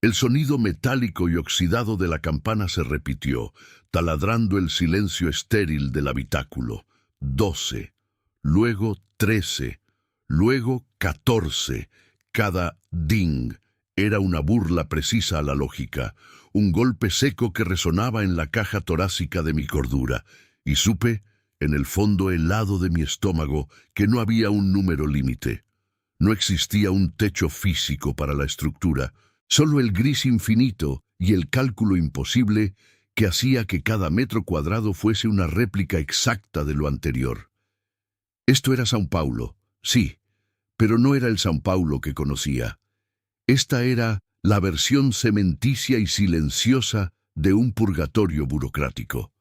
El sonido metálico y oxidado de la campana se repitió, taladrando el silencio estéril del habitáculo. 12, luego 13, luego 14. Cada ding era una burla precisa a la lógica, un golpe seco que resonaba en la caja torácica de mi cordura, y supe, en el fondo helado de mi estómago, que no había un número límite. No existía un techo físico para la estructura, solo el gris infinito y el cálculo imposible que hacía que cada metro cuadrado fuese una réplica exacta de lo anterior. Esto era São Paulo, sí, pero no era el São Paulo que conocía. Esta era la versión cementicia y silenciosa de un purgatorio burocrático.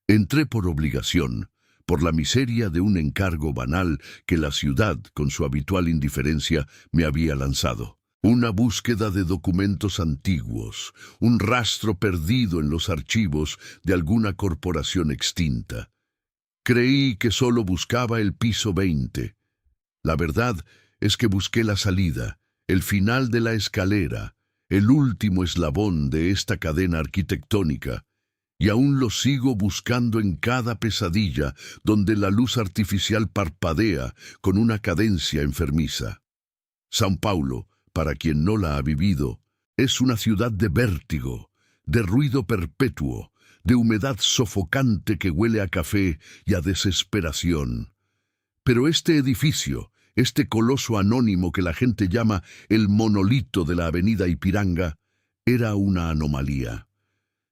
Entré por obligación, por la miseria de un encargo banal que la ciudad, con su habitual indiferencia, me había lanzado. Una búsqueda de documentos antiguos, un rastro perdido en los archivos de alguna corporación extinta. Creí que solo buscaba el piso 20. La verdad es que busqué la salida, el final de la escalera, el último eslabón de esta cadena arquitectónica, y aún lo sigo buscando en cada pesadilla donde la luz artificial parpadea con una cadencia enfermiza. São Paulo, para quien no la ha vivido, es una ciudad de vértigo, de ruido perpetuo, de humedad sofocante que huele a café y a desesperación. Pero este edificio, este coloso anónimo que la gente llama el monolito de la avenida Ipiranga, era una anomalía.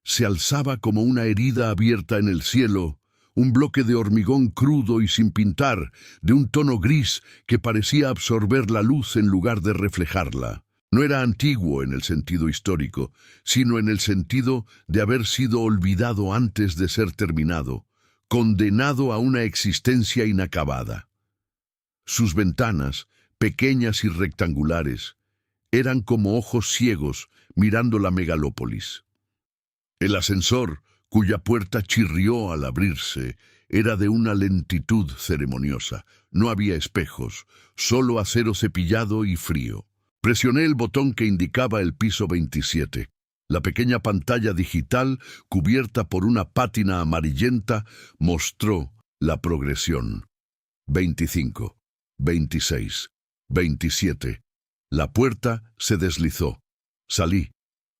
Se alzaba como una herida abierta en el cielo, un bloque de hormigón crudo y sin pintar, de un tono gris que parecía absorber la luz en lugar de reflejarla. No era antiguo en el sentido histórico, sino en el sentido de haber sido olvidado antes de ser terminado, condenado a una existencia inacabada. Sus ventanas, pequeñas y rectangulares, eran como ojos ciegos mirando la megalópolis. El ascensor, cuya puerta chirrió al abrirse, era de una lentitud ceremoniosa. No había espejos, solo acero cepillado y frío. Presioné el botón que indicaba el piso 27. La pequeña pantalla digital, cubierta por una pátina amarillenta, mostró la progresión. 25, 26, 27. La puerta se deslizó. Salí.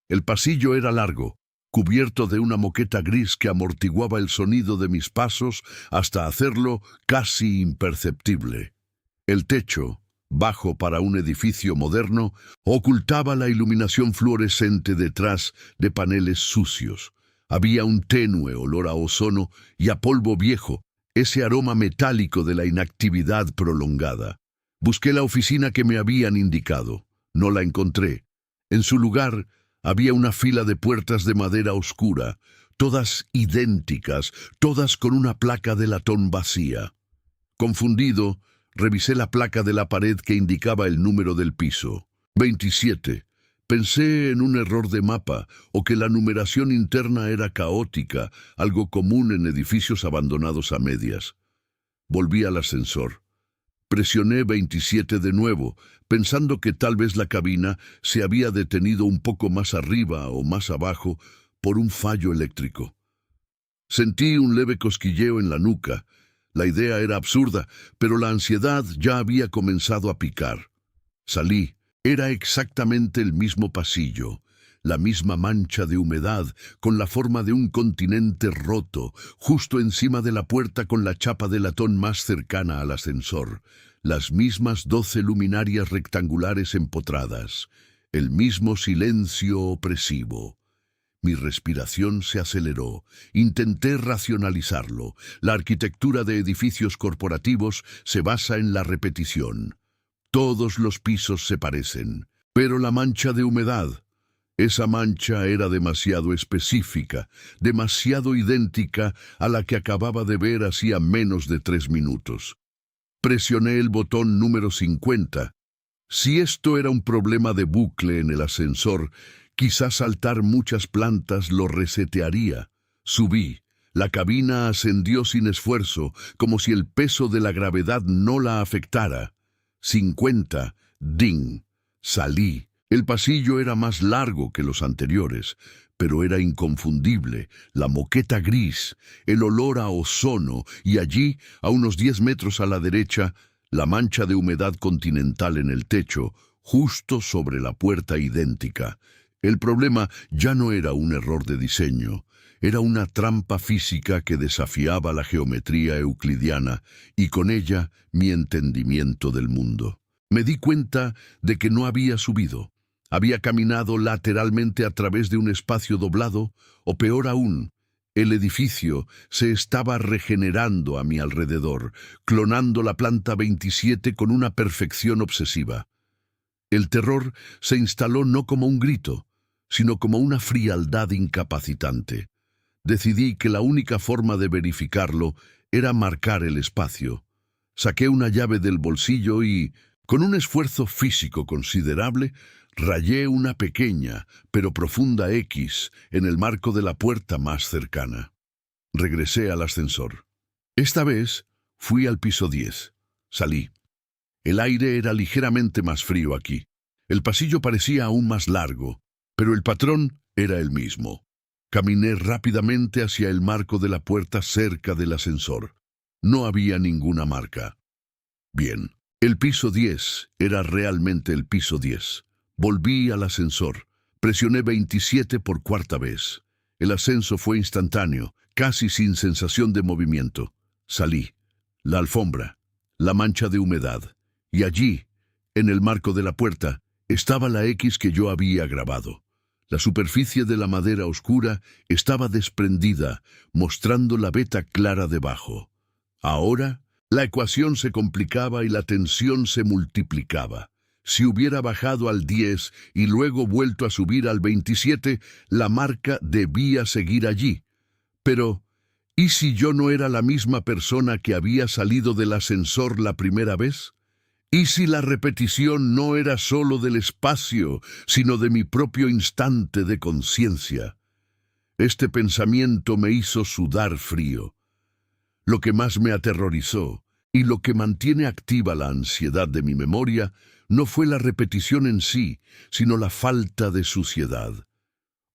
El pasillo era largo, cubierto de una moqueta gris que amortiguaba el sonido de mis pasos hasta hacerlo casi imperceptible. El techo, bajo para un edificio moderno, ocultaba la iluminación fluorescente detrás de paneles sucios. Había un tenue olor a ozono y a polvo viejo, ese aroma metálico de la inactividad prolongada. Busqué la oficina que me habían indicado. No la encontré. En su lugar, había una fila de puertas de madera oscura, todas idénticas, todas con una placa de latón vacía. Confundido, revisé la placa de la pared que indicaba el número del piso. 27. Pensé en un error de mapa o que la numeración interna era caótica, algo común en edificios abandonados a medias. Volví al ascensor. Presioné 27 de nuevo, pensando que tal vez la cabina se había detenido un poco más arriba o más abajo por un fallo eléctrico. Sentí un leve cosquilleo en la nuca. La idea era absurda, pero la ansiedad ya había comenzado a picar. Salí. Era exactamente el mismo pasillo, la misma mancha de humedad con la forma de un continente roto, justo encima de la puerta con la chapa de latón más cercana al ascensor, las mismas 12 luminarias rectangulares empotradas, el mismo silencio opresivo. Mi respiración se aceleró. Intenté racionalizarlo. La arquitectura de edificios corporativos se basa en la repetición. Todos los pisos se parecen, pero la mancha de humedad, esa mancha era demasiado específica, demasiado idéntica a la que acababa de ver hacía menos de 3 minutos. Presioné el botón número 50. Si esto era un problema de bucle en el ascensor, quizás saltar muchas plantas lo resetearía. Subí. La cabina ascendió sin esfuerzo, como si el peso de la gravedad no la afectara. 50. Ding. Salí. El pasillo era más largo que los anteriores, pero era inconfundible, la moqueta gris, el olor a ozono y allí, a unos 10 metros a la derecha, la mancha de humedad continental en el techo, justo sobre la puerta idéntica. El problema ya no era un error de diseño, era una trampa física que desafiaba la geometría euclidiana y con ella mi entendimiento del mundo. Me di cuenta de que no había subido. Había caminado lateralmente a través de un espacio doblado, o peor aún, el edificio se estaba regenerando a mi alrededor, clonando la planta 27 con una perfección obsesiva. El terror se instaló no como un grito, sino como una frialdad incapacitante. Decidí que la única forma de verificarlo era marcar el espacio. Saqué una llave del bolsillo y, con un esfuerzo físico considerable, rayé una pequeña, pero profunda X en el marco de la puerta más cercana. Regresé al ascensor. Esta vez fui al piso 10. Salí. El aire era ligeramente más frío aquí. El pasillo parecía aún más largo, pero el patrón era el mismo. Caminé rápidamente hacia el marco de la puerta cerca del ascensor. No había ninguna marca. Bien, el piso 10 era realmente el piso 10. Volví al ascensor. Presioné 27 por cuarta vez. El ascenso fue instantáneo, casi sin sensación de movimiento. Salí. La alfombra, la mancha de humedad. Y allí, en el marco de la puerta, estaba la X que yo había grabado. La superficie de la madera oscura estaba desprendida, mostrando la veta clara debajo. Ahora, la ecuación se complicaba y la tensión se multiplicaba. Si hubiera bajado al 10 y luego vuelto a subir al 27, la marca debía seguir allí. Pero, ¿y si yo no era la misma persona que había salido del ascensor la primera vez? ¿Y si la repetición no era solo del espacio, sino de mi propio instante de conciencia? Este pensamiento me hizo sudar frío. Lo que más me aterrorizó, y lo que mantiene activa la ansiedad de mi memoria, no fue la repetición en sí, sino la falta de suciedad.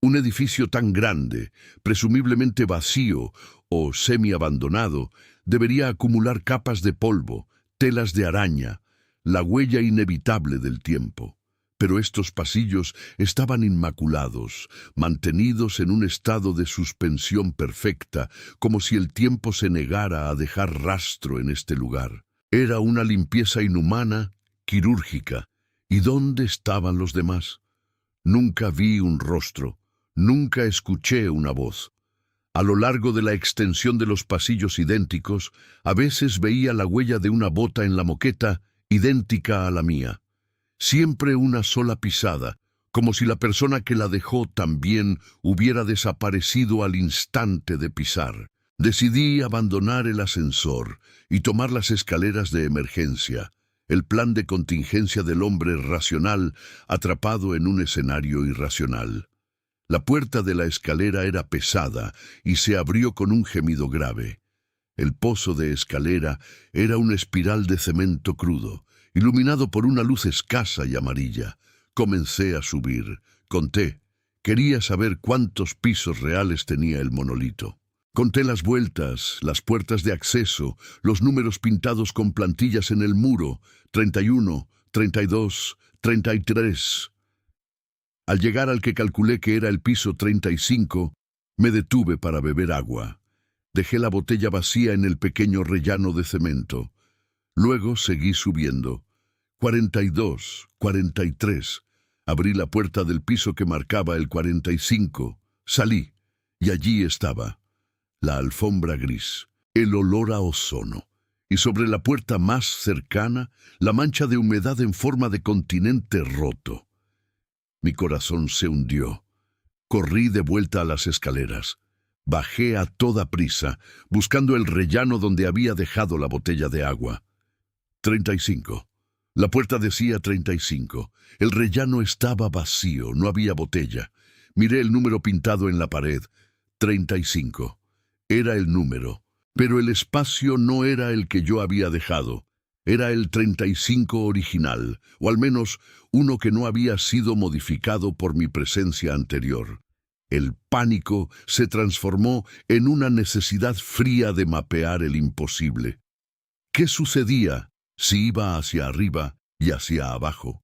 Un edificio tan grande, presumiblemente vacío o semi-abandonado, debería acumular capas de polvo, telas de araña, la huella inevitable del tiempo. Pero estos pasillos estaban inmaculados, mantenidos en un estado de suspensión perfecta, como si el tiempo se negara a dejar rastro en este lugar. Era una limpieza inhumana, quirúrgica. ¿Y dónde estaban los demás? Nunca vi un rostro, nunca escuché una voz. A lo largo de la extensión de los pasillos idénticos, a veces veía la huella de una bota en la moqueta, idéntica a la mía. Siempre una sola pisada, como si la persona que la dejó también hubiera desaparecido al instante de pisar. Decidí abandonar el ascensor y tomar las escaleras de emergencia, el plan de contingencia del hombre racional atrapado en un escenario irracional. La puerta de la escalera era pesada y se abrió con un gemido grave. El pozo de escalera era una espiral de cemento crudo, iluminado por una luz escasa y amarilla. Comencé a subir. Conté. Quería saber cuántos pisos reales tenía el monolito. Conté las vueltas, las puertas de acceso, los números pintados con plantillas en el muro, 31, 32, 33. Al llegar al que calculé que era el piso 35, me detuve para beber agua. Dejé la botella vacía en el pequeño rellano de cemento. Luego seguí subiendo. 42, 43. Abrí la puerta del piso que marcaba el 45. Salí, y allí estaba. La alfombra gris, el olor a ozono, y sobre la puerta más cercana, la mancha de humedad en forma de continente roto. Mi corazón se hundió. Corrí de vuelta a las escaleras. Bajé a toda prisa, buscando el rellano donde había dejado la botella de agua. 35. La puerta decía 35. El rellano estaba vacío, no había botella. Miré el número pintado en la pared. 35. Era el número, pero el espacio no era el que yo había dejado. Era el 35 original, o al menos uno que no había sido modificado por mi presencia anterior. El pánico se transformó en una necesidad fría de mapear el imposible. ¿Qué sucedía si iba hacia arriba y hacia abajo?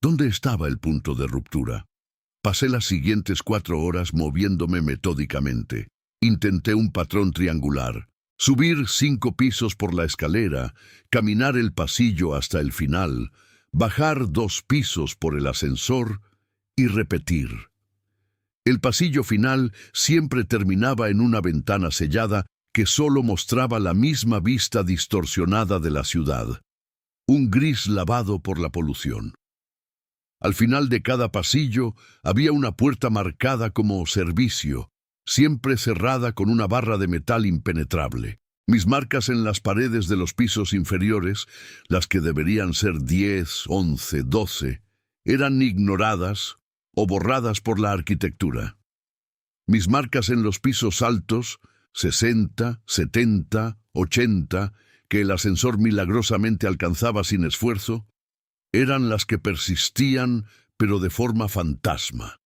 ¿Dónde estaba el punto de ruptura? Pasé las siguientes 4 horas moviéndome metódicamente. Intenté un patrón triangular. Subir 5 pisos por la escalera, caminar el pasillo hasta el final, bajar 2 pisos por el ascensor y repetir. El pasillo final siempre terminaba en una ventana sellada que solo mostraba la misma vista distorsionada de la ciudad, un gris lavado por la polución. Al final de cada pasillo había una puerta marcada como servicio, siempre cerrada con una barra de metal impenetrable. Mis marcas en las paredes de los pisos inferiores, las que deberían ser 10, 11, 12, eran ignoradas o borradas por la arquitectura. Mis marcas en los pisos altos, 60, 70, 80, que el ascensor milagrosamente alcanzaba sin esfuerzo, eran las que persistían, pero de forma fantasma.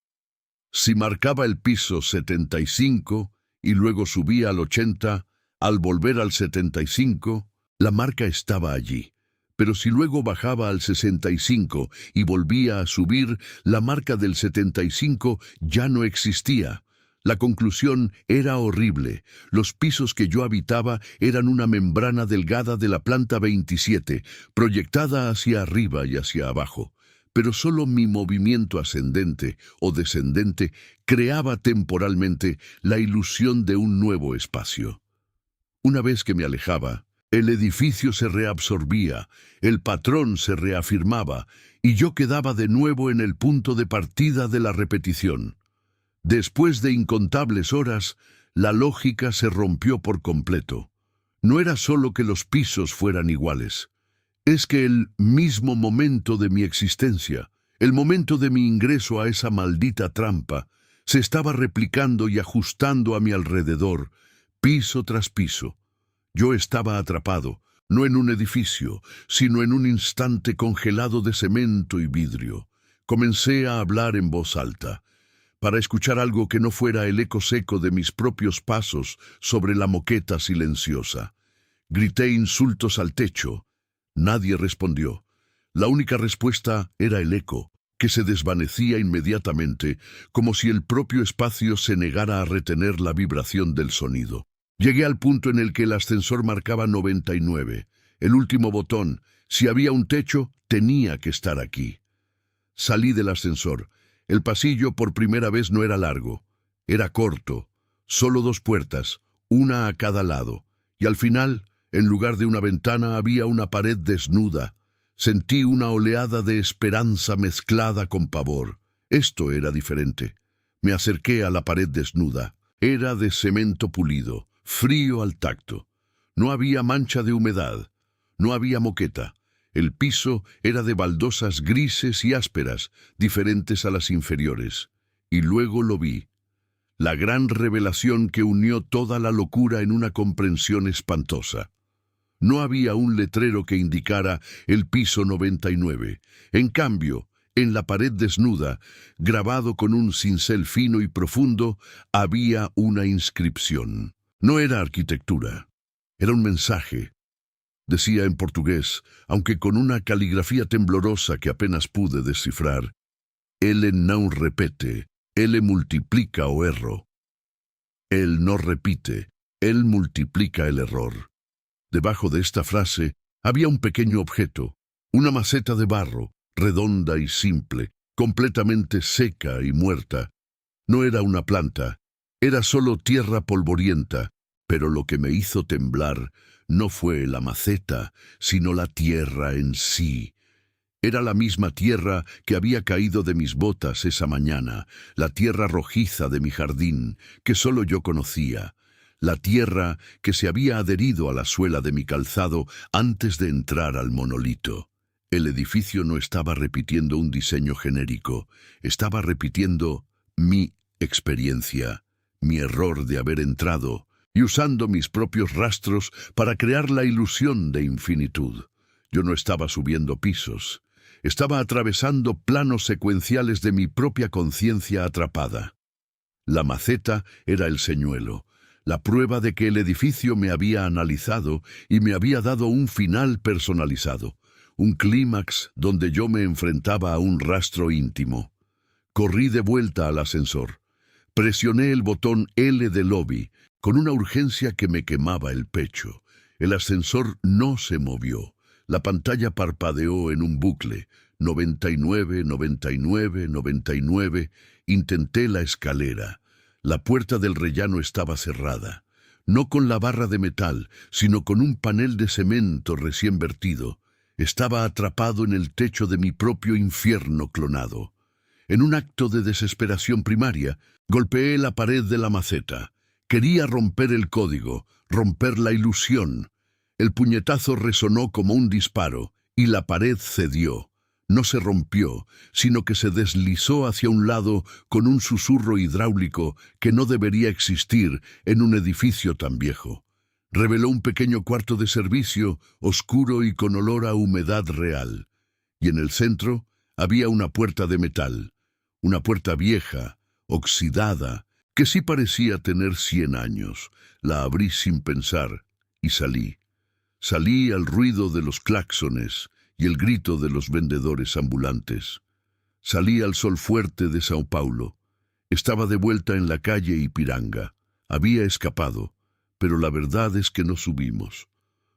Si marcaba el piso 75 y luego subía al 80, al volver al 75, la marca estaba allí. Pero si luego bajaba al 65 y volvía a subir, la marca del 75 ya no existía. La conclusión era horrible. Los pisos que yo habitaba eran una membrana delgada de la planta 27, proyectada hacia arriba y hacia abajo. Pero solo mi movimiento ascendente o descendente creaba temporalmente la ilusión de un nuevo espacio. Una vez que me alejaba, el edificio se reabsorbía, el patrón se reafirmaba, y yo quedaba de nuevo en el punto de partida de la repetición. Después de incontables horas, la lógica se rompió por completo. No era solo que los pisos fueran iguales. Es que el mismo momento de mi existencia, el momento de mi ingreso a esa maldita trampa, se estaba replicando y ajustando a mi alrededor, piso tras piso. Yo estaba atrapado, no en un edificio, sino en un instante congelado de cemento y vidrio. Comencé a hablar en voz alta, para escuchar algo que no fuera el eco seco de mis propios pasos sobre la moqueta silenciosa. Grité insultos al techo. Nadie respondió. La única respuesta era el eco, que se desvanecía inmediatamente, como si el propio espacio se negara a retener la vibración del sonido. Llegué al punto en el que el ascensor marcaba 99. El último botón. Si había un techo, tenía que estar aquí. Salí del ascensor. El pasillo por primera vez no era largo. Era corto. Solo 2 puertas, una a cada lado. Y al final, en lugar de una ventana, había una pared desnuda. Sentí una oleada de esperanza mezclada con pavor. Esto era diferente. Me acerqué a la pared desnuda. Era de cemento pulido, frío al tacto. No había mancha de humedad. No había moqueta. El piso era de baldosas grises y ásperas, diferentes a las inferiores. Y luego lo vi. La gran revelación que unió toda la locura en una comprensión espantosa. No había un letrero que indicara el piso 99. En cambio, en la pared desnuda, grabado con un cincel fino y profundo, había una inscripción. No era arquitectura, era un mensaje. Decía en portugués, aunque con una caligrafía temblorosa que apenas pude descifrar: Ele não repete, ele multiplica o erro. Él no repite, él multiplica el error. Debajo de esta frase había un pequeño objeto, una maceta de barro, redonda y simple, completamente seca y muerta. No era una planta, era solo tierra polvorienta, pero lo que me hizo temblar no fue la maceta, sino la tierra en sí. Era la misma tierra que había caído de mis botas esa mañana, la tierra rojiza de mi jardín, que solo yo conocía, la tierra que se había adherido a la suela de mi calzado antes de entrar al monolito. El edificio no estaba repitiendo un diseño genérico, estaba repitiendo mi experiencia, mi error de haber entrado, y usando mis propios rastros para crear la ilusión de infinitud. Yo no estaba subiendo pisos. Estaba atravesando planos secuenciales de mi propia conciencia atrapada. La maceta era el señuelo, la prueba de que el edificio me había analizado y me había dado un final personalizado, un clímax donde yo me enfrentaba a un rastro íntimo. Corrí de vuelta al ascensor. Presioné el botón L de lobby con una urgencia que me quemaba el pecho. El ascensor no se movió. La pantalla parpadeó en un bucle. 99, 99, 99. Intenté la escalera. La puerta del rellano estaba cerrada. No con la barra de metal, sino con un panel de cemento recién vertido. Estaba atrapado en el techo de mi propio infierno clonado. En un acto de desesperación primaria, golpeé la pared de la maceta. Quería romper el código, romper la ilusión. El puñetazo resonó como un disparo, y la pared cedió. No se rompió, sino que se deslizó hacia un lado con un susurro hidráulico que no debería existir en un edificio tan viejo. Reveló un pequeño cuarto de servicio, oscuro y con olor a humedad real. Y en el centro había una puerta de metal, una puerta vieja, oxidada, que sí parecía tener 100 años. La abrí sin pensar y salí. Salí al ruido de los claxones y el grito de los vendedores ambulantes. Salí al sol fuerte de Sao Paulo. Estaba de vuelta en la calle Ipiranga. Había escapado, pero la verdad es que no subimos.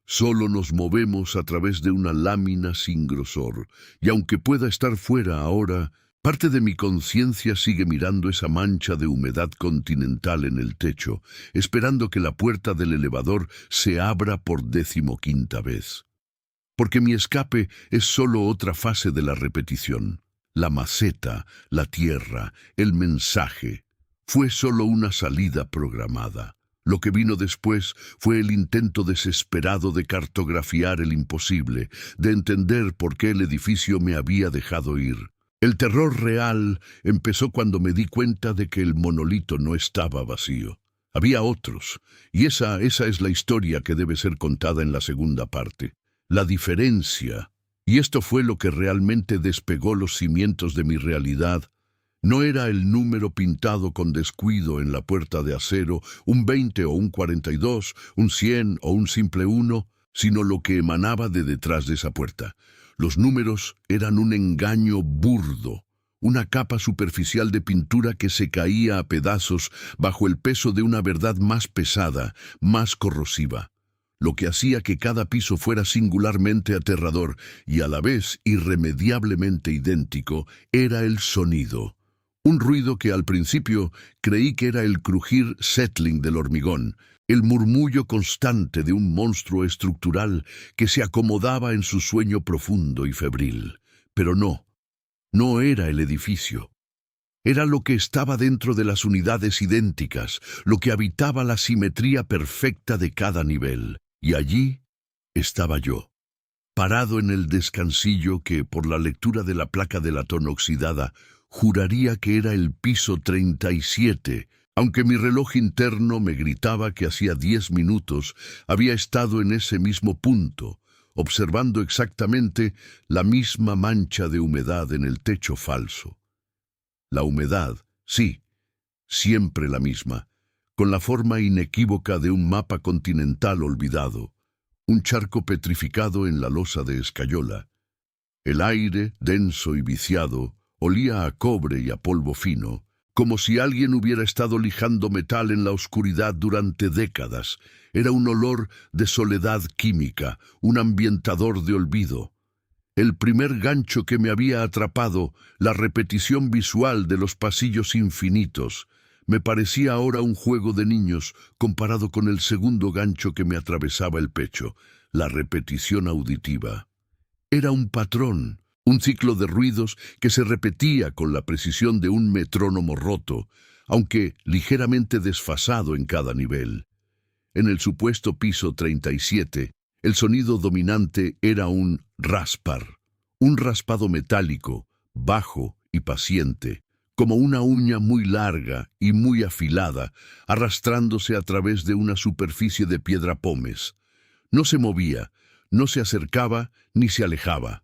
Solo nos movemos a través de una lámina sin grosor, y aunque pueda estar fuera ahora, parte de mi conciencia sigue mirando esa mancha de humedad continental en el techo, esperando que la puerta del elevador se abra por 15ª vez. Porque mi escape es solo otra fase de la repetición. La maceta, la tierra, el mensaje. Fue solo una salida programada. Lo que vino después fue el intento desesperado de cartografiar el imposible, de entender por qué el edificio me había dejado ir. El terror real empezó cuando me di cuenta de que el monolito no estaba vacío. Había otros, y esa es la historia que debe ser contada en la segunda parte. La diferencia, y esto fue lo que realmente despegó los cimientos de mi realidad, no era el número pintado con descuido en la puerta de acero, un 20 o un 42, un 100 o un simple 1, sino lo que emanaba de detrás de esa puerta. Los números eran un engaño burdo, una capa superficial de pintura que se caía a pedazos bajo el peso de una verdad más pesada, más corrosiva. Lo que hacía que cada piso fuera singularmente aterrador y a la vez irremediablemente idéntico era el sonido. Un ruido que al principio creí que era el crujir settling del hormigón, el murmullo constante de un monstruo estructural que se acomodaba en su sueño profundo y febril. Pero no era el edificio. Era lo que estaba dentro de las unidades idénticas, lo que habitaba la simetría perfecta de cada nivel. Y allí estaba yo, parado en el descansillo que, por la lectura de la placa de latón oxidada, juraría que era el piso 37, aunque mi reloj interno me gritaba que hacía 10 minutos había estado en ese mismo punto, observando exactamente la misma mancha de humedad en el techo falso. La humedad, sí, siempre la misma, con la forma inequívoca de un mapa continental olvidado, un charco petrificado en la losa de escayola. El aire, denso y viciado, olía a cobre y a polvo fino, como si alguien hubiera estado lijando metal en la oscuridad durante décadas. Era un olor de soledad química, un ambientador de olvido. El primer gancho que me había atrapado, la repetición visual de los pasillos infinitos, me parecía ahora un juego de niños comparado con el segundo gancho que me atravesaba el pecho, la repetición auditiva. Era un patrón, un ciclo de ruidos que se repetía con la precisión de un metrónomo roto, aunque ligeramente desfasado en cada nivel. En el supuesto piso 37, el sonido dominante era un raspar, un raspado metálico, bajo y paciente, como una uña muy larga y muy afilada, arrastrándose a través de una superficie de piedra pómez. No se movía, No se acercaba ni se alejaba.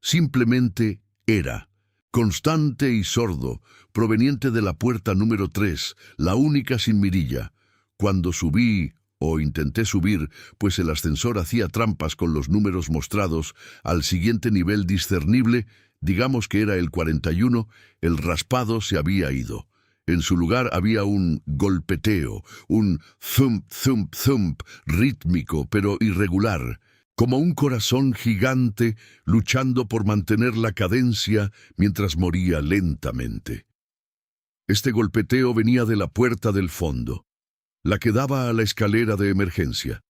Simplemente era, constante y sordo, proveniente de la puerta número 3, la única sin mirilla. Cuando subí, o intenté subir, pues el ascensor hacía trampas con los números mostrados, al siguiente nivel discernible, digamos que era el 41, el raspado se había ido. En su lugar había un golpeteo, un thump, thump, thump, rítmico pero irregular, como un corazón gigante luchando por mantener la cadencia mientras moría lentamente. Este golpeteo venía de la puerta del fondo, la que daba a la escalera de emergencia.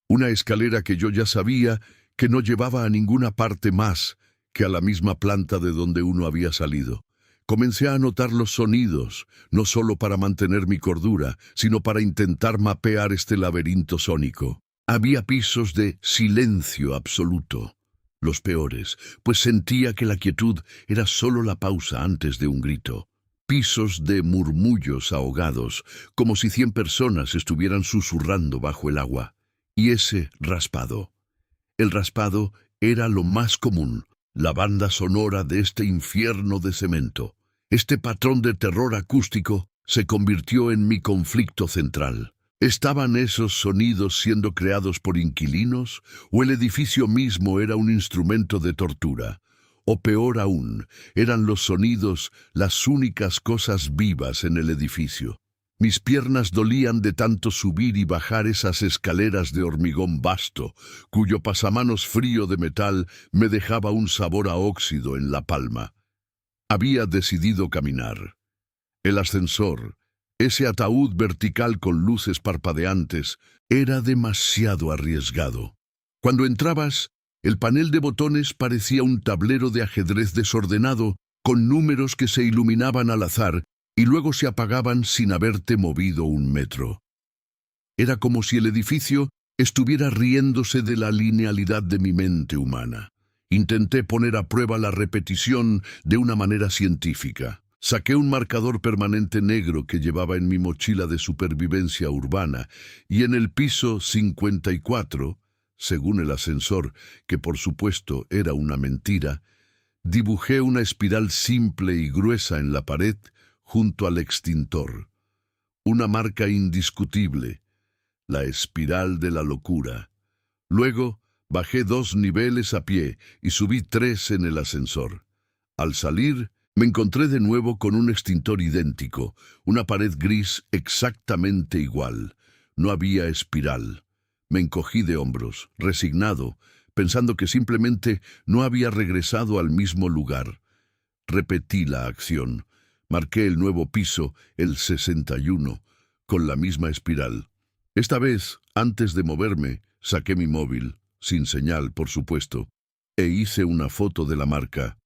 Una escalera que yo ya sabía que no llevaba a ninguna parte más que a la misma planta de donde uno había salido. Comencé a notar los sonidos, no solo para mantener mi cordura, sino para intentar mapear este laberinto sónico. Había pisos de silencio absoluto, los peores, pues sentía que la quietud era solo la pausa antes de un grito. Pisos de murmullos ahogados, como si 100 personas estuvieran susurrando bajo el agua. Y ese raspado. El raspado era lo más común, la banda sonora de este infierno de cemento. Este patrón de terror acústico se convirtió en mi conflicto central. ¿Estaban esos sonidos siendo creados por inquilinos o el edificio mismo era un instrumento de tortura? O peor aún, eran los sonidos las únicas cosas vivas en el edificio. Mis piernas dolían de tanto subir y bajar esas escaleras de hormigón vasto, cuyo pasamanos frío de metal me dejaba un sabor a óxido en la palma. Había decidido caminar. El ascensor, ese ataúd vertical con luces parpadeantes, era demasiado arriesgado. Cuando entrabas, el panel de botones parecía un tablero de ajedrez desordenado, con números que se iluminaban al azar y luego se apagaban sin haberte movido un metro. Era como si el edificio estuviera riéndose de la linealidad de mi mente humana. Intenté poner a prueba la repetición de una manera científica. Saqué un marcador permanente negro que llevaba en mi mochila de supervivencia urbana y en el piso 54, según el ascensor, que por supuesto era una mentira, dibujé una espiral simple y gruesa en la pared junto al extintor. Una marca indiscutible, la espiral de la locura. Luego, bajé 2 niveles a pie y subí 3 en el ascensor. Al salir, me encontré de nuevo con un extintor idéntico, una pared gris exactamente igual. No había espiral. Me encogí de hombros, resignado, pensando que simplemente no había regresado al mismo lugar. Repetí la acción. Marqué el nuevo piso, el 61, con la misma espiral. Esta vez, antes de moverme, saqué mi móvil, sin señal, por supuesto, e hice una foto de la marca,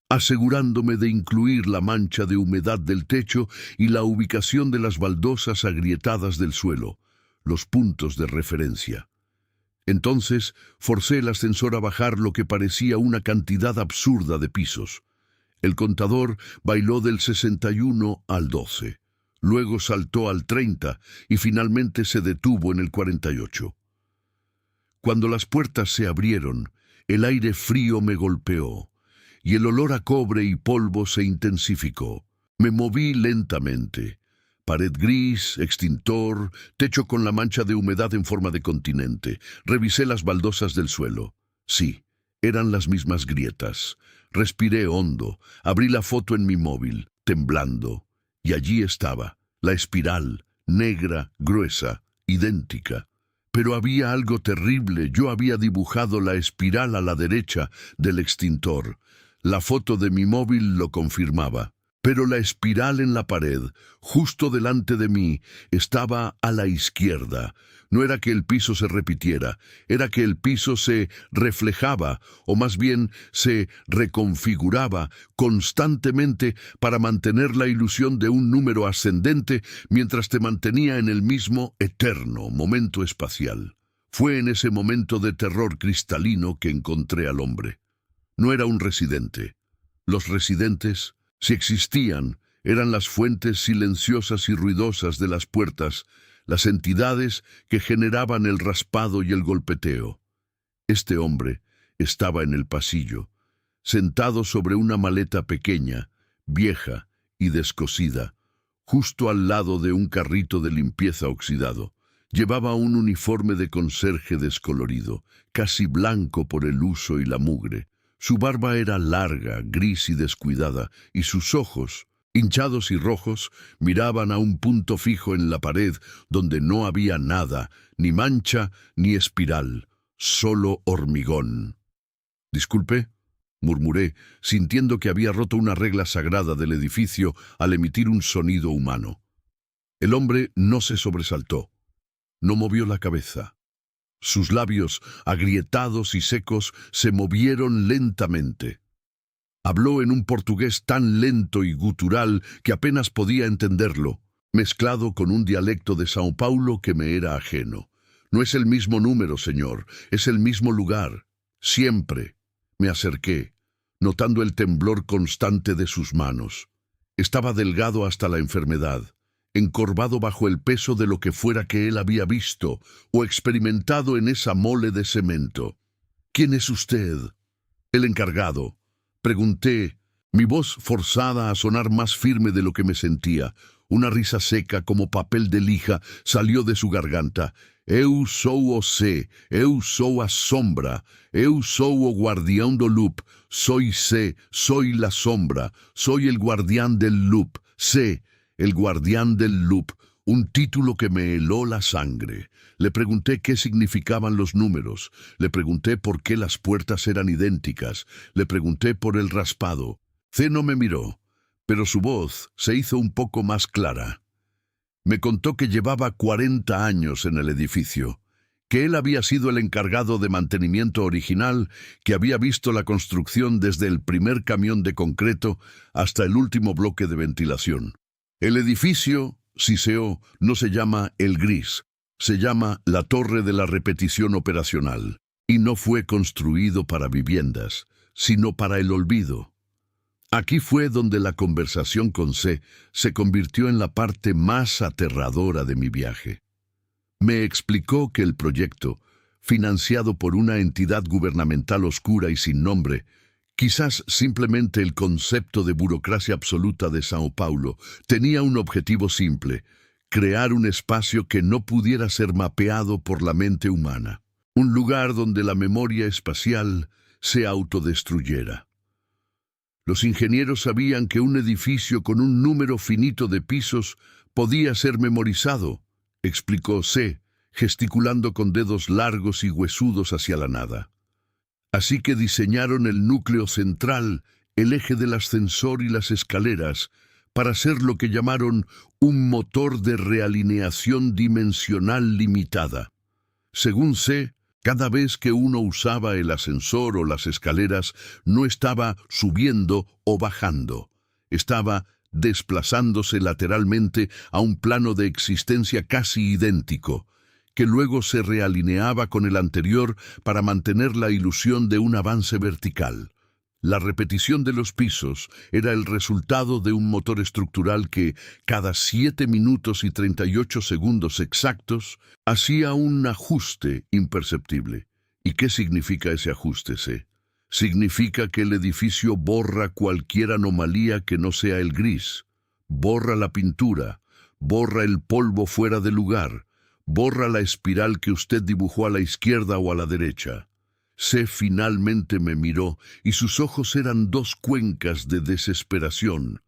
asegurándome de incluir la mancha de humedad del techo y la ubicación de las baldosas agrietadas del suelo, los puntos de referencia. Entonces, forcé el ascensor a bajar lo que parecía una cantidad absurda de pisos. El contador bailó del 61 al 12, luego saltó al 30 y finalmente se detuvo en el 48. Cuando las puertas se abrieron, el aire frío me golpeó, y el olor a cobre y polvo se intensificó. Me moví lentamente. Pared gris, extintor, techo con la mancha de humedad en forma de continente. Revisé las baldosas del suelo. Sí, eran las mismas grietas. Respiré hondo, abrí la foto en mi móvil, temblando, y allí estaba, la espiral, negra, gruesa, idéntica. Pero había algo terrible. Yo había dibujado la espiral a la derecha del extintor. La foto de mi móvil lo confirmaba. Pero la espiral en la pared, justo delante de mí, estaba a la izquierda. No era que el piso se repitiera, era que el piso se reflejaba, o más bien se reconfiguraba constantemente para mantener la ilusión de un número ascendente mientras te mantenía en el mismo eterno momento espacial. Fue en ese momento de terror cristalino que encontré al hombre. No era un residente. Los residentes, si existían, eran las fuentes silenciosas y ruidosas de las puertas, las entidades que generaban el raspado y el golpeteo. Este hombre estaba en el pasillo, sentado sobre una maleta pequeña, vieja y descosida, justo al lado de un carrito de limpieza oxidado. Llevaba un uniforme de conserje descolorido, casi blanco por el uso y la mugre. Su barba era larga, gris y descuidada, y sus ojos, hinchados y rojos, miraban a un punto fijo en la pared donde no había nada, ni mancha ni espiral, solo hormigón. «Disculpe», murmuré, sintiendo que había roto una regla sagrada del edificio al emitir un sonido humano. El hombre no se sobresaltó, no movió la cabeza. Sus labios, agrietados y secos, se movieron lentamente. Habló en un portugués tan lento y gutural que apenas podía entenderlo, mezclado con un dialecto de São Paulo que me era ajeno. «No es el mismo número, señor, es el mismo lugar. Siempre». Me acerqué, notando el temblor constante de sus manos. Estaba delgado hasta la enfermedad, encorvado bajo el peso de lo que fuera que él había visto o experimentado en esa mole de cemento. «¿Quién es usted?» «El encargado», pregunté, mi voz forzada a sonar más firme de lo que me sentía. Una risa seca como papel de lija salió de su garganta. «Eu sou o C, eu sou a sombra, eu sou o guardián do loop, soy C, soy la sombra, soy el guardián del loop, C, el guardián del loop», un título que me heló la sangre. Le pregunté qué significaban los números, le pregunté por qué las puertas eran idénticas, le pregunté por el raspado. C no me miró, pero su voz se hizo un poco más clara. Me contó que llevaba 40 años en el edificio, que él había sido el encargado de mantenimiento original, que había visto la construcción desde el primer camión de concreto hasta el último bloque de ventilación. El edificio, siseó, no se llama El Gris, se llama la Torre de la Repetición Operacional, y no fue construido para viviendas, sino para el olvido. Aquí fue donde la conversación con C se convirtió en la parte más aterradora de mi viaje. Me explicó que el proyecto, financiado por una entidad gubernamental oscura y sin nombre, quizás simplemente el concepto de burocracia absoluta de São Paulo, tenía un objetivo simple: crear un espacio que no pudiera ser mapeado por la mente humana, un lugar donde la memoria espacial se autodestruyera. Los ingenieros sabían que un edificio con un número finito de pisos podía ser memorizado, explicó C, gesticulando con dedos largos y huesudos hacia la nada. Así que diseñaron el núcleo central, el eje del ascensor y las escaleras, para hacer lo que llamaron un motor de realineación dimensional limitada. Según C, cada vez que uno usaba el ascensor o las escaleras, no estaba subiendo o bajando, estaba desplazándose lateralmente a un plano de existencia casi idéntico, que luego se realineaba con el anterior para mantener la ilusión de un avance vertical. La repetición de los pisos era el resultado de un motor estructural que, cada 7 minutos y 38 segundos exactos, hacía un ajuste imperceptible. ¿Y qué significa ese ajuste, C? Significa que el edificio borra cualquier anomalía que no sea el gris, borra la pintura, borra el polvo fuera de lugar, borra la espiral que usted dibujó a la izquierda o a la derecha. C finalmente me miró y sus ojos eran 2 cuencas de desesperación.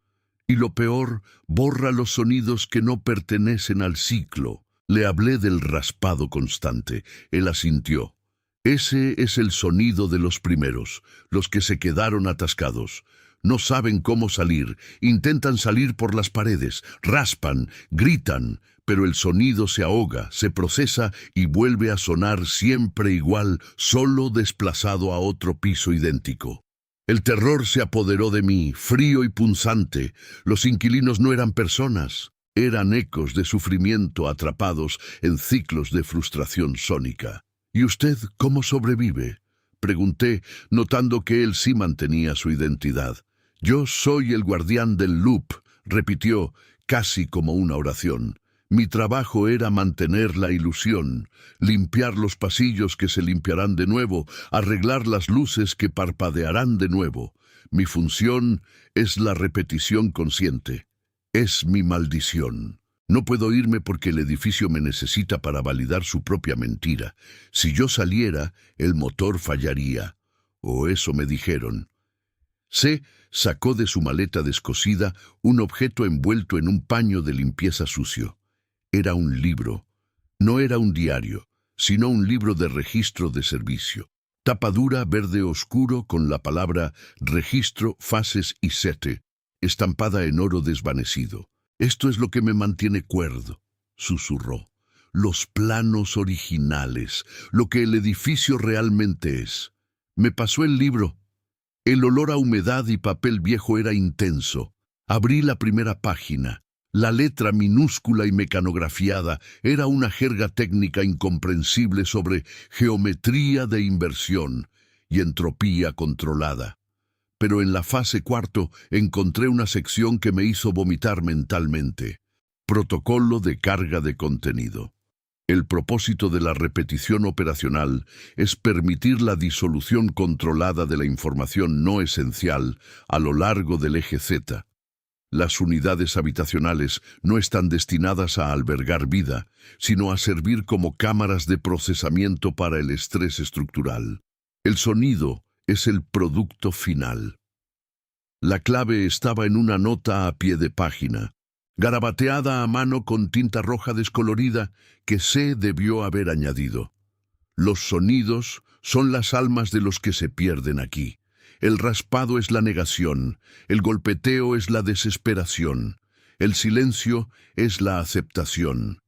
Y lo peor, borra los sonidos que no pertenecen al ciclo. Le hablé del raspado constante. Él asintió. Ese es el sonido de los primeros, los que se quedaron atascados. No saben cómo salir, intentan salir por las paredes, raspan, gritan, pero el sonido se ahoga, se procesa y vuelve a sonar siempre igual, solo desplazado a otro piso idéntico. El terror se apoderó de mí, frío y punzante. Los inquilinos no eran personas, eran ecos de sufrimiento atrapados en ciclos de frustración sónica. ¿Y usted cómo sobrevive?, pregunté, notando que él sí mantenía su identidad. Yo soy el guardián del loop, repitió, casi como una oración. Mi trabajo era mantener la ilusión, limpiar los pasillos que se limpiarán de nuevo, arreglar las luces que parpadearán de nuevo. Mi función es la repetición consciente. Es mi maldición. No puedo irme porque el edificio me necesita para validar su propia mentira. Si yo saliera, el motor fallaría. O eso me dijeron. C. Sacó de su maleta descosida un objeto envuelto en un paño de limpieza sucio. Era un libro. No era un diario, sino un libro de registro de servicio. Tapa dura, verde oscuro, con la palabra registro, fases y sete, estampada en oro desvanecido. Esto es lo que me mantiene cuerdo, susurró. Los planos originales, lo que el edificio realmente es. Me pasó el libro. El olor a humedad y papel viejo era intenso. Abrí la primera página. La letra minúscula y mecanografiada era una jerga técnica incomprensible sobre geometría de inversión y entropía controlada. Pero en la fase cuarto encontré una sección que me hizo vomitar mentalmente. Protocolo de carga de contenido. El propósito de la repetición operacional es permitir la disolución controlada de la información no esencial a lo largo del eje Z. Las unidades habitacionales no están destinadas a albergar vida, sino a servir como cámaras de procesamiento para el estrés estructural. El sonido es el producto final. La clave estaba en una nota a pie de página, garabateada a mano con tinta roja descolorida que C debió haber añadido. Los sonidos son las almas de los que se pierden aquí. El raspado es la negación, el golpeteo es la desesperación, el silencio es la aceptación.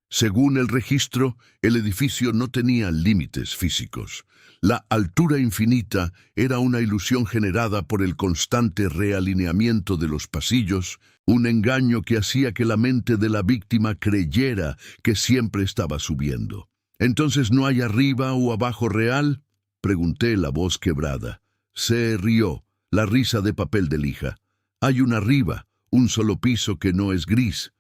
Según el registro, el edificio no tenía límites físicos. La altura infinita era una ilusión generada por el constante realineamiento de los pasillos, un engaño que hacía que la mente de la víctima creyera que siempre estaba subiendo. ¿Entonces no hay arriba o abajo real?, pregunté, la voz quebrada. Se rió, la risa de papel de lija. Hay un arriba, un solo piso que no es gris.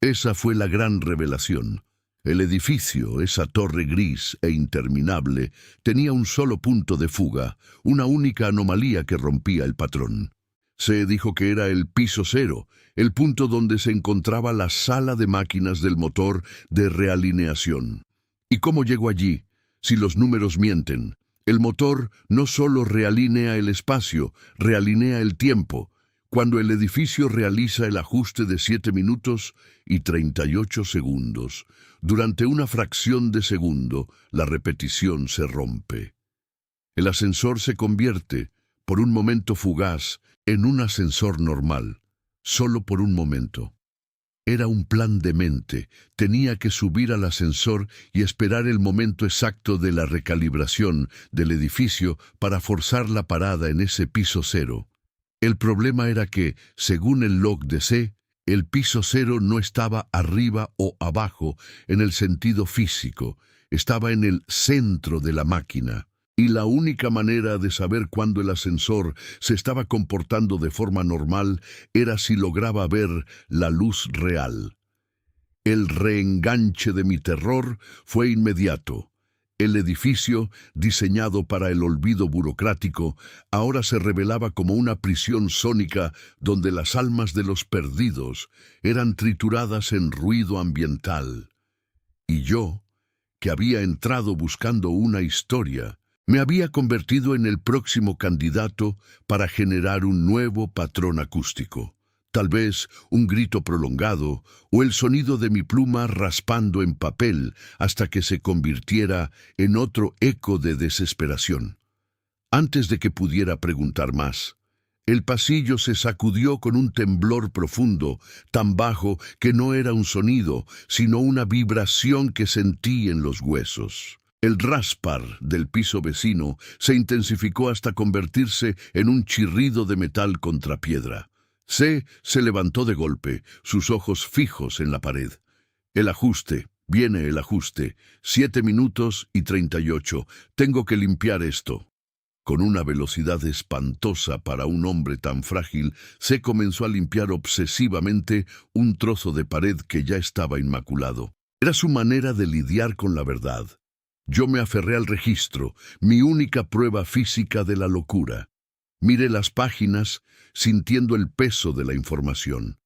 Esa fue la gran revelación. El edificio, esa torre gris e interminable, tenía un solo punto de fuga, una única anomalía que rompía el patrón. Se dijo que era el piso cero, el punto donde se encontraba la sala de máquinas del motor de realineación. ¿Y cómo llegó allí? Si los números mienten. El motor no solo realinea el espacio, realinea el tiempo. Cuando el edificio realiza el ajuste de 7 minutos y 38 segundos, durante una fracción de segundo, la repetición se rompe. El ascensor se convierte, por un momento fugaz, en un ascensor normal, solo por un momento. Era un plan de mente. Tenía que subir al ascensor y esperar el momento exacto de la recalibración del edificio para forzar la parada en ese piso cero. El problema era que, según el log de C, el piso cero no estaba arriba o abajo en el sentido físico, estaba en el centro de la máquina. Y la única manera de saber cuándo el ascensor se estaba comportando de forma normal era si lograba ver la luz real. El reenganche de mi terror fue inmediato. El edificio, diseñado para el olvido burocrático, ahora se revelaba como una prisión sónica donde las almas de los perdidos eran trituradas en ruido ambiental. Y yo, que había entrado buscando una historia, me había convertido en el próximo candidato para generar un nuevo patrón acústico. Tal vez un grito prolongado o el sonido de mi pluma raspando en papel hasta que se convirtiera en otro eco de desesperación. Antes de que pudiera preguntar más, el pasillo se sacudió con un temblor profundo, tan bajo que no era un sonido, sino una vibración que sentí en los huesos. El raspar del piso vecino se intensificó hasta convertirse en un chirrido de metal contra piedra. C se levantó de golpe, sus ojos fijos en la pared. El ajuste, viene el ajuste. 7 minutos y 38. Tengo que limpiar esto. Con una velocidad espantosa para un hombre tan frágil, C comenzó a limpiar obsesivamente un trozo de pared que ya estaba inmaculado. Era su manera de lidiar con la verdad. Yo me aferré al registro, mi única prueba física de la locura. Miré las páginas, sintiendo el peso de la información.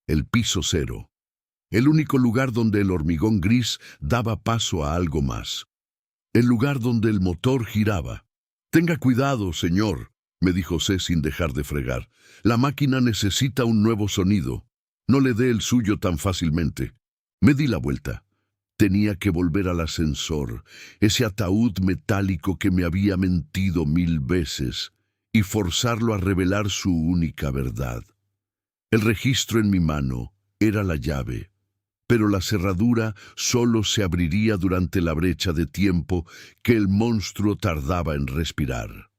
El piso 0. El único lugar donde el hormigón gris daba paso a algo más. El lugar donde el motor giraba. «Tenga cuidado, señor», me dijo C sin dejar de fregar. «La máquina necesita un nuevo sonido. No le dé el suyo tan fácilmente». Me di la vuelta. Tenía que volver al ascensor, ese ataúd metálico que me había mentido 1000 veces, y forzarlo a revelar su única verdad. El registro en mi mano era la llave, pero la cerradura solo se abriría durante la brecha de tiempo que el monstruo tardaba en respirar.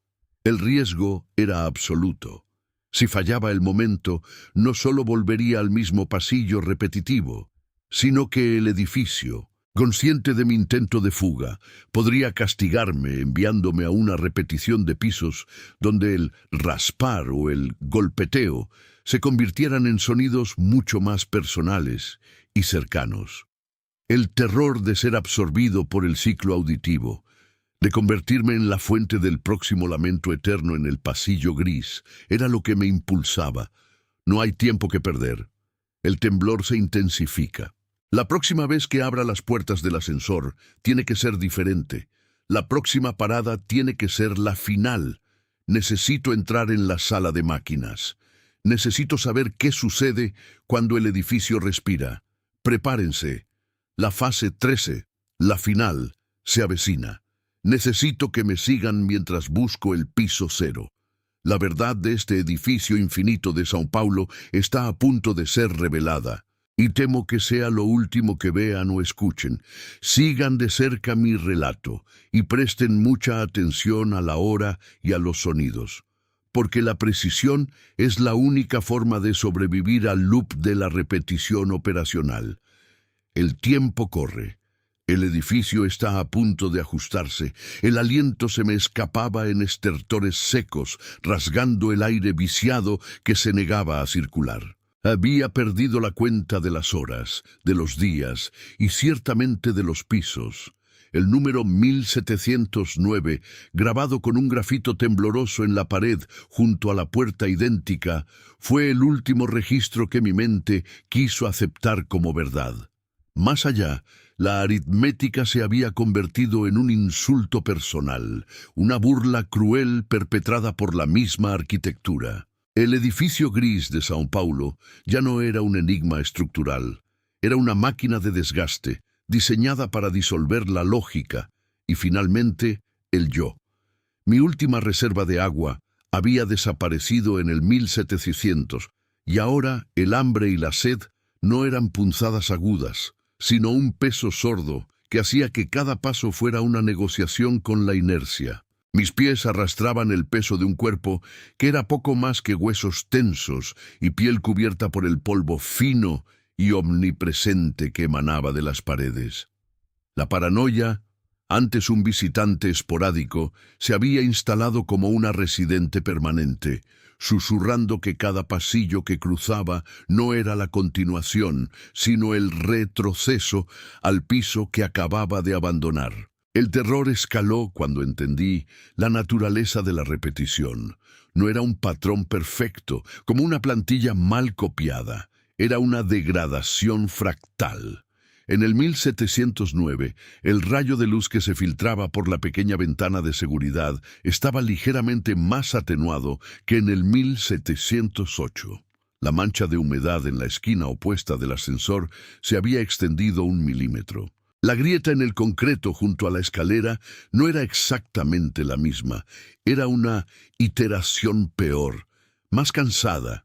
El riesgo era absoluto. Si fallaba el momento, no solo volvería al mismo pasillo repetitivo, sino que el edificio, consciente de mi intento de fuga, podría castigarme enviándome a una repetición de pisos donde el raspar o el golpeteo se convirtieran en sonidos mucho más personales y cercanos. El terror de ser absorbido por el ciclo auditivo, de convertirme en la fuente del próximo lamento eterno en el pasillo gris, era lo que me impulsaba. No hay tiempo que perder. El temblor se intensifica. La próxima vez que abra las puertas del ascensor, tiene que ser diferente. La próxima parada tiene que ser la final. Necesito entrar en la sala de máquinas. Necesito saber qué sucede cuando el edificio respira. Prepárense. La fase 13, la final, se avecina. Necesito que me sigan mientras busco el piso 0. La verdad de este edificio infinito de São Paulo está a punto de ser revelada. Y temo que sea lo último que vean o escuchen. Sigan de cerca mi relato y presten mucha atención a la hora y a los sonidos, porque la precisión es la única forma de sobrevivir al loop de la repetición operacional. El tiempo corre. El edificio está a punto de ajustarse. El aliento se me escapaba en estertores secos, rasgando el aire viciado que se negaba a circular. Había perdido la cuenta de las horas, de los días y ciertamente de los pisos. El número 1709, grabado con un grafito tembloroso en la pared junto a la puerta idéntica, fue el último registro que mi mente quiso aceptar como verdad. Más allá, la aritmética se había convertido en un insulto personal, una burla cruel perpetrada por la misma arquitectura. El edificio gris de São Paulo ya no era un enigma estructural, era una máquina de desgaste, diseñada para disolver la lógica y, finalmente, el yo. Mi última reserva de agua había desaparecido en el 1700, y ahora el hambre y la sed no eran punzadas agudas, sino un peso sordo que hacía que cada paso fuera una negociación con la inercia. Mis pies arrastraban el peso de un cuerpo que era poco más que huesos tensos y piel cubierta por el polvo fino y omnipresente que emanaba de las paredes. La paranoia, antes un visitante esporádico, se había instalado como una residente permanente, susurrando que cada pasillo que cruzaba no era la continuación, sino el retroceso al piso que acababa de abandonar. El terror escaló cuando entendí la naturaleza de la repetición. No era un patrón perfecto, como una plantilla mal copiada. Era una degradación fractal. En el 1709, el rayo de luz que se filtraba por la pequeña ventana de seguridad estaba ligeramente más atenuado que en el 1708. La mancha de humedad en la esquina opuesta del ascensor se había extendido 1 milímetro. La grieta en el concreto junto a la escalera no era exactamente la misma, era una iteración peor, más cansada.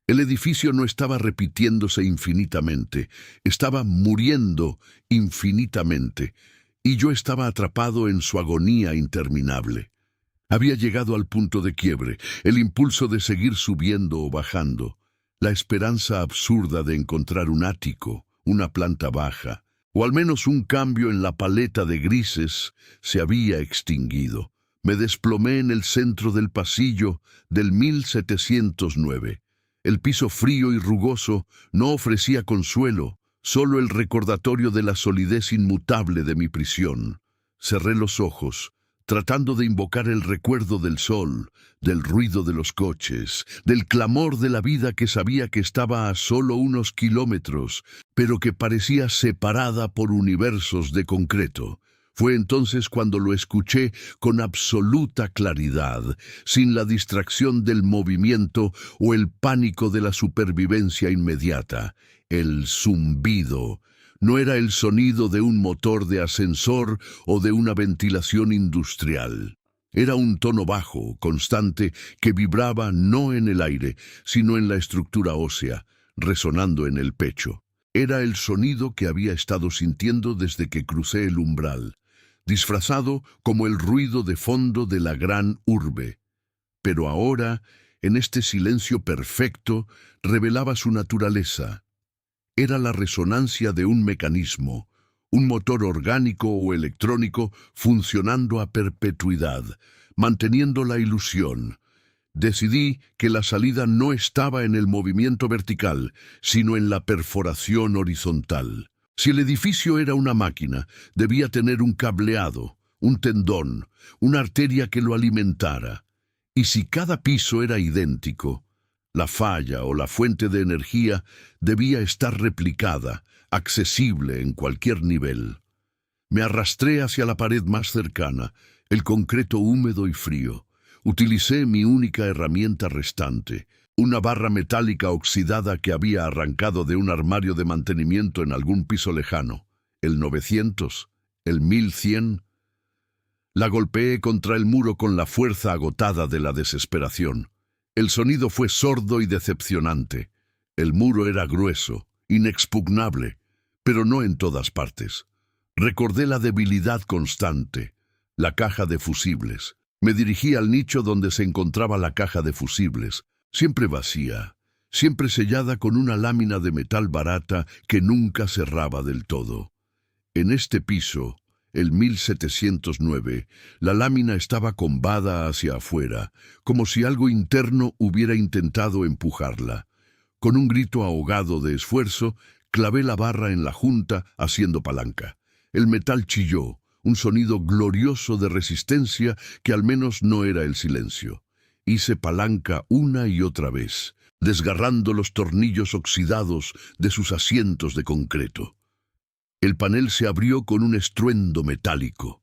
El edificio no estaba repitiéndose infinitamente, estaba muriendo infinitamente, y yo estaba atrapado en su agonía interminable. Había llegado al punto de quiebre, el impulso de seguir subiendo o bajando, la esperanza absurda de encontrar un ático, una planta baja, o al menos un cambio en la paleta de grises se había extinguido. Me desplomé en el centro del pasillo del 1709. El piso frío y rugoso no ofrecía consuelo, solo el recordatorio de la solidez inmutable de mi prisión. Cerré los ojos, tratando de invocar el recuerdo del sol, del ruido de los coches, del clamor de la vida que sabía que estaba a solo unos kilómetros, pero que parecía separada por universos de concreto. Fue entonces cuando lo escuché con absoluta claridad, sin la distracción del movimiento o el pánico de la supervivencia inmediata. El zumbido. No era el sonido de un motor de ascensor o de una ventilación industrial. Era un tono bajo, constante, que vibraba no en el aire, sino en la estructura ósea, resonando en el pecho. Era el sonido que había estado sintiendo desde que crucé el umbral, disfrazado como el ruido de fondo de la gran urbe. Pero ahora, en este silencio perfecto, revelaba su naturaleza. Era la resonancia de un mecanismo, un motor orgánico o electrónico funcionando a perpetuidad, manteniendo la ilusión. Decidí que la salida no estaba en el movimiento vertical, sino en la perforación horizontal. Si el edificio era una máquina, debía tener un cableado, un tendón, una arteria que lo alimentara. Y si cada piso era idéntico, la falla o la fuente de energía debía estar replicada, accesible en cualquier nivel. Me arrastré hacia la pared más cercana, el concreto húmedo y frío. Utilicé mi única herramienta restante, una barra metálica oxidada que había arrancado de un armario de mantenimiento en algún piso lejano, el 900, el 1100. La golpeé contra el muro con la fuerza agotada de la desesperación. El sonido fue sordo y decepcionante. El muro era grueso, inexpugnable, pero no en todas partes. Recordé la debilidad constante, la caja de fusibles. Me dirigí al nicho donde se encontraba la caja de fusibles, siempre vacía, siempre sellada con una lámina de metal barata que nunca cerraba del todo. En este piso, el 1709, la lámina estaba combada hacia afuera, como si algo interno hubiera intentado empujarla. Con un grito ahogado de esfuerzo, clavé la barra en la junta haciendo palanca. El metal chilló, un sonido glorioso de resistencia que al menos no era el silencio. Hice palanca una y otra vez, desgarrando los tornillos oxidados de sus asientos de concreto. El panel se abrió con un estruendo metálico.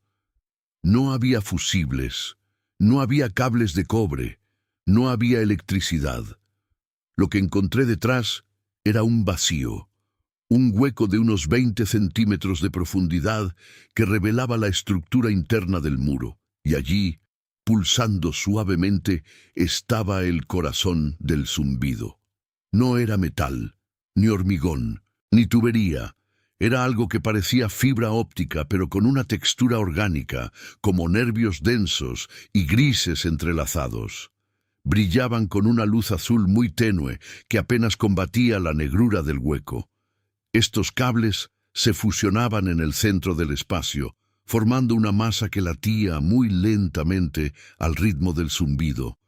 No había fusibles, no había cables de cobre, no había electricidad. Lo que encontré detrás era un vacío, un hueco de unos 20 centímetros de profundidad que revelaba la estructura interna del muro, y allí, pulsando suavemente, estaba el corazón del zumbido. No era metal, ni hormigón, ni tubería. Era algo que parecía fibra óptica, pero con una textura orgánica, como nervios densos y grises entrelazados. Brillaban con una luz azul muy tenue que apenas combatía la negrura del hueco. Estos cables se fusionaban en el centro del espacio, formando una masa que latía muy lentamente al ritmo del zumbido.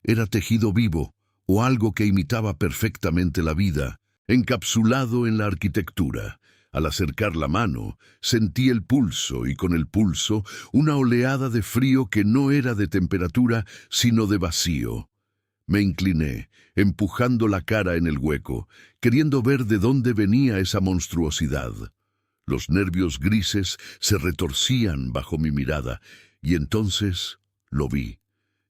Era tejido vivo, o algo que imitaba perfectamente la vida, encapsulado en la arquitectura. Al acercar la mano, sentí el pulso y con el pulso una oleada de frío que no era de temperatura, sino de vacío. Me incliné, empujando la cara en el hueco, queriendo ver de dónde venía esa monstruosidad. Los nervios grises se retorcían bajo mi mirada, y entonces lo vi.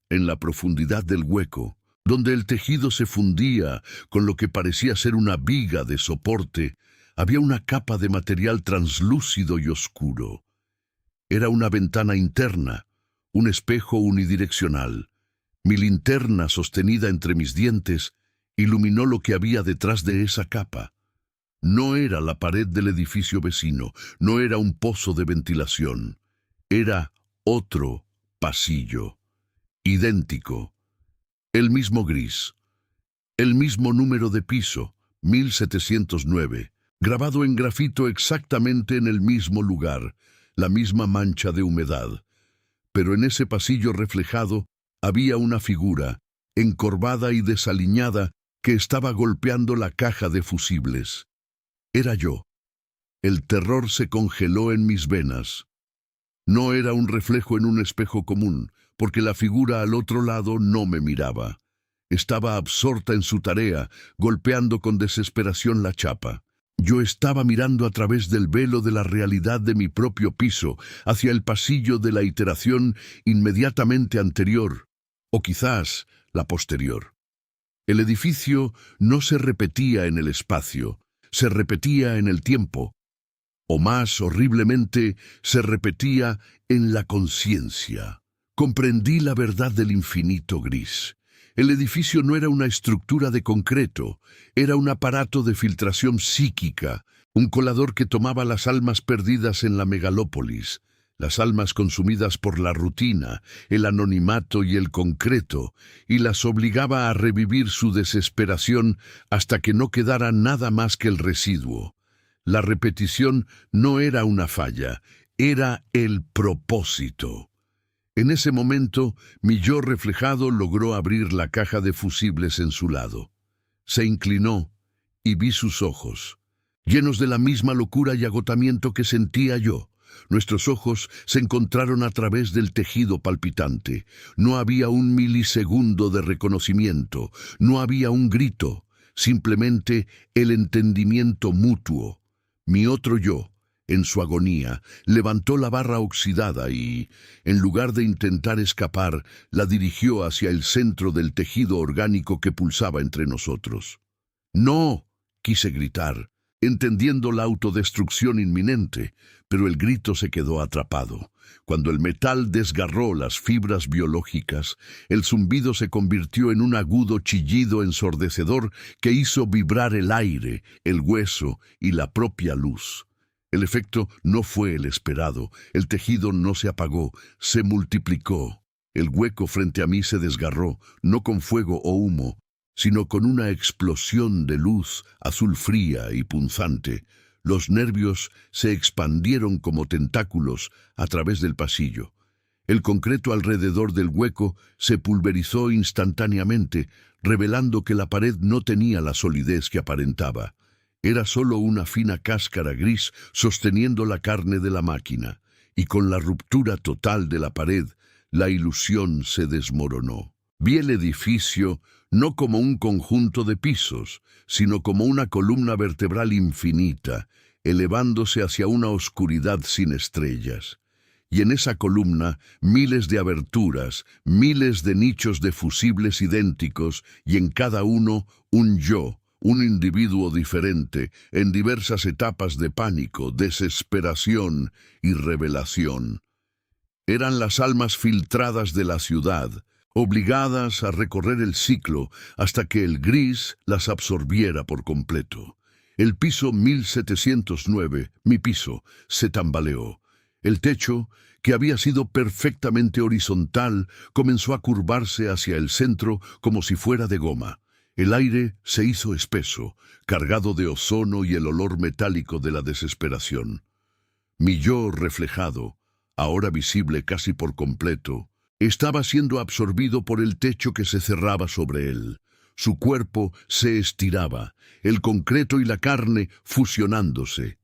En la profundidad del hueco, donde el tejido se fundía con lo que parecía ser una viga de soporte, había una capa de material translúcido y oscuro. Era una ventana interna, un espejo unidireccional. Mi linterna, sostenida entre mis dientes, iluminó lo que había detrás de esa capa. No era la pared del edificio vecino, no era un pozo de ventilación. Era otro pasillo, idéntico. El mismo gris, el mismo número de piso, 1709. Grabado en grafito exactamente en el mismo lugar, la misma mancha de humedad. Pero en ese pasillo reflejado había una figura, encorvada y desaliñada, que estaba golpeando la caja de fusibles. Era yo. El terror se congeló en mis venas. No era un reflejo en un espejo común, porque la figura al otro lado no me miraba. Estaba absorta en su tarea, golpeando con desesperación la chapa. Yo estaba mirando a través del velo de la realidad de mi propio piso, hacia el pasillo de la iteración inmediatamente anterior, o quizás la posterior. El edificio no se repetía en el espacio, se repetía en el tiempo, o más horriblemente, se repetía en la conciencia. Comprendí la verdad del infinito gris. El edificio no era una estructura de concreto, era un aparato de filtración psíquica, un colador que tomaba las almas perdidas en la megalópolis, las almas consumidas por la rutina, el anonimato y el concreto, y las obligaba a revivir su desesperación hasta que no quedara nada más que el residuo. La repetición no era una falla, era el propósito. En ese momento, mi yo reflejado logró abrir la caja de fusibles en su lado. Se inclinó y vi sus ojos, llenos de la misma locura y agotamiento que sentía yo. Nuestros ojos se encontraron a través del tejido palpitante. No había un milisegundo de reconocimiento, no había un grito, simplemente el entendimiento mutuo. Mi otro yo, en su agonía, levantó la barra oxidada y, en lugar de intentar escapar, la dirigió hacia el centro del tejido orgánico que pulsaba entre nosotros. ¡No!, quise gritar, entendiendo la autodestrucción inminente, pero el grito se quedó atrapado. Cuando el metal desgarró las fibras biológicas, el zumbido se convirtió en un agudo chillido ensordecedor que hizo vibrar el aire, el hueso y la propia luz. El efecto no fue el esperado, el tejido no se apagó, se multiplicó. El hueco frente a mí se desgarró, no con fuego o humo, sino con una explosión de luz azul fría y punzante. Los nervios se expandieron como tentáculos a través del pasillo. El concreto alrededor del hueco se pulverizó instantáneamente, revelando que la pared no tenía la solidez que aparentaba. Era solo una fina cáscara gris sosteniendo la carne de la máquina, y con la ruptura total de la pared, la ilusión se desmoronó. Vi el edificio no como un conjunto de pisos, sino como una columna vertebral infinita, elevándose hacia una oscuridad sin estrellas. Y en esa columna, miles de aberturas, miles de nichos de fusibles idénticos, y en cada uno un yo, un individuo diferente, en diversas etapas de pánico, desesperación y revelación. Eran las almas filtradas de la ciudad, obligadas a recorrer el ciclo hasta que el gris las absorbiera por completo. El piso 1709, mi piso, se tambaleó. El techo, que había sido perfectamente horizontal, comenzó a curvarse hacia el centro como si fuera de goma. El aire se hizo espeso, cargado de ozono y el olor metálico de la desesperación. Mi yo reflejado, ahora visible casi por completo, estaba siendo absorbido por el techo que se cerraba sobre él. Su cuerpo se estiraba, el concreto y la carne fusionándose.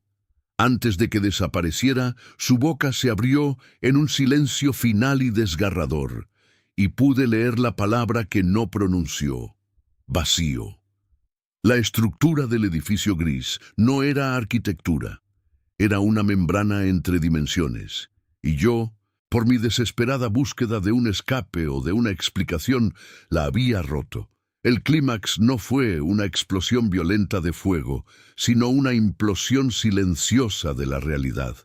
Antes de que desapareciera, su boca se abrió en un silencio final y desgarrador, y pude leer la palabra que no pronunció: vacío. La estructura del edificio gris no era arquitectura, era una membrana entre dimensiones, y yo, por mi desesperada búsqueda de un escape o de una explicación, la había roto. El clímax no fue una explosión violenta de fuego, sino una implosión silenciosa de la realidad.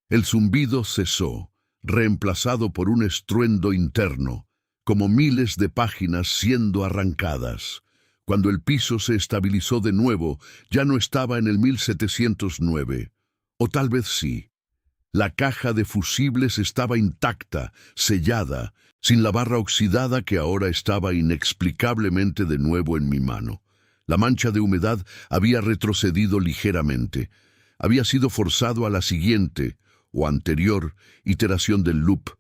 El zumbido cesó, reemplazado por un estruendo interno, como miles de páginas siendo arrancadas. Cuando el piso se estabilizó de nuevo, ya no estaba en el 1709, o tal vez sí. La caja de fusibles estaba intacta, sellada, sin la barra oxidada que ahora estaba inexplicablemente de nuevo en mi mano. La mancha de humedad había retrocedido ligeramente. Había sido forzado a la siguiente, o anterior, iteración del loop,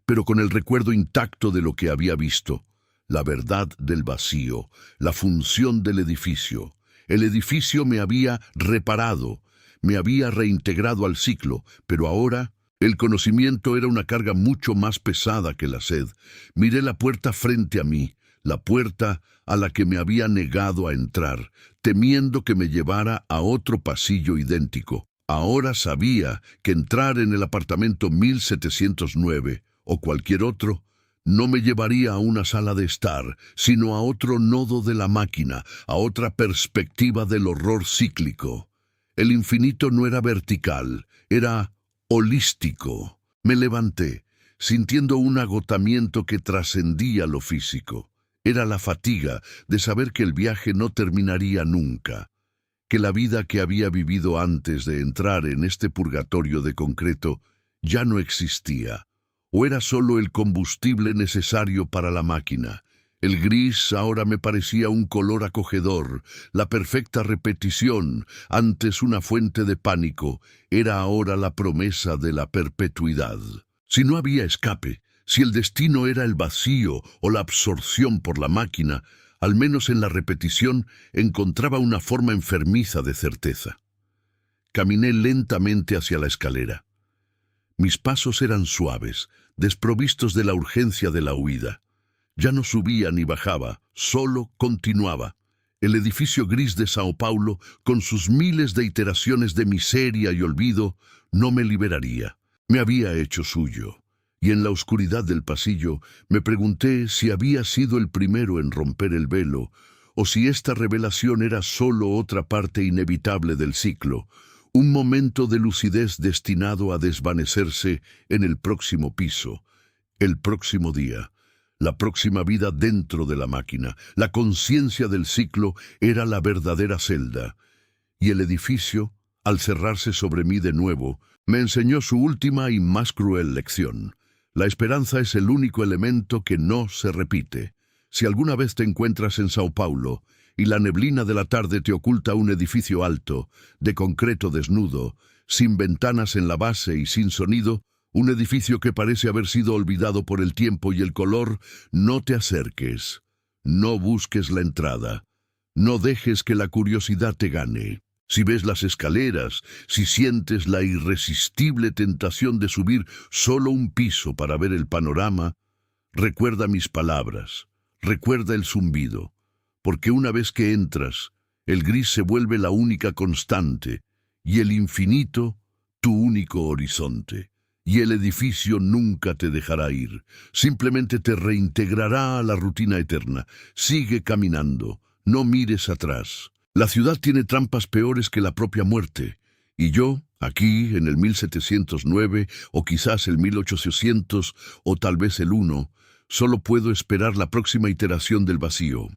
pero con el recuerdo intacto de lo que había visto, la verdad del vacío, la función del edificio. El edificio me había reparado, me había reintegrado al ciclo, pero ahora el conocimiento era una carga mucho más pesada que la sed. Miré la puerta frente a mí, la puerta a la que me había negado a entrar, temiendo que me llevara a otro pasillo idéntico. Ahora sabía que entrar en el apartamento 1709 o cualquier otro no me llevaría a una sala de estar, sino a otro nodo de la máquina, a otra perspectiva del horror cíclico. El infinito no era vertical, era holístico. Me levanté, sintiendo un agotamiento que trascendía lo físico. Era la fatiga de saber que el viaje no terminaría nunca, que la vida que había vivido antes de entrar en este purgatorio de concreto ya no existía, o era solo el combustible necesario para la máquina. El gris ahora me parecía un color acogedor, la perfecta repetición, antes una fuente de pánico, era ahora la promesa de la perpetuidad. Si no había escape, si el destino era el vacío o la absorción por la máquina, al menos en la repetición encontraba una forma enfermiza de certeza. Caminé lentamente hacia la escalera. Mis pasos eran suaves, desprovistos de la urgencia de la huida. Ya no subía ni bajaba, solo continuaba. El edificio gris de Sao Paulo, con sus miles de iteraciones de miseria y olvido, no me liberaría. Me había hecho suyo. Y en la oscuridad del pasillo me pregunté si había sido el primero en romper el velo, o si esta revelación era solo otra parte inevitable del ciclo, un momento de lucidez destinado a desvanecerse en el próximo piso, el próximo día, la próxima vida dentro de la máquina. La conciencia del ciclo era la verdadera celda, y el edificio, al cerrarse sobre mí de nuevo, me enseñó su última y más cruel lección. La esperanza es el único elemento que no se repite. Si alguna vez te encuentras en Sao Paulo y la neblina de la tarde te oculta un edificio alto, de concreto desnudo, sin ventanas en la base y sin sonido, un edificio que parece haber sido olvidado por el tiempo y el color, no te acerques, no busques la entrada, no dejes que la curiosidad te gane. Si ves las escaleras, si sientes la irresistible tentación de subir solo un piso para ver el panorama, recuerda mis palabras, recuerda el zumbido, porque una vez que entras, el gris se vuelve la única constante y el infinito tu único horizonte. Y el edificio nunca te dejará ir, simplemente te reintegrará a la rutina eterna. Sigue caminando, no mires atrás. La ciudad tiene trampas peores que la propia muerte, y yo, aquí, en el 1709, o quizás el 1800, o tal vez el 1, solo puedo esperar la próxima iteración del vacío.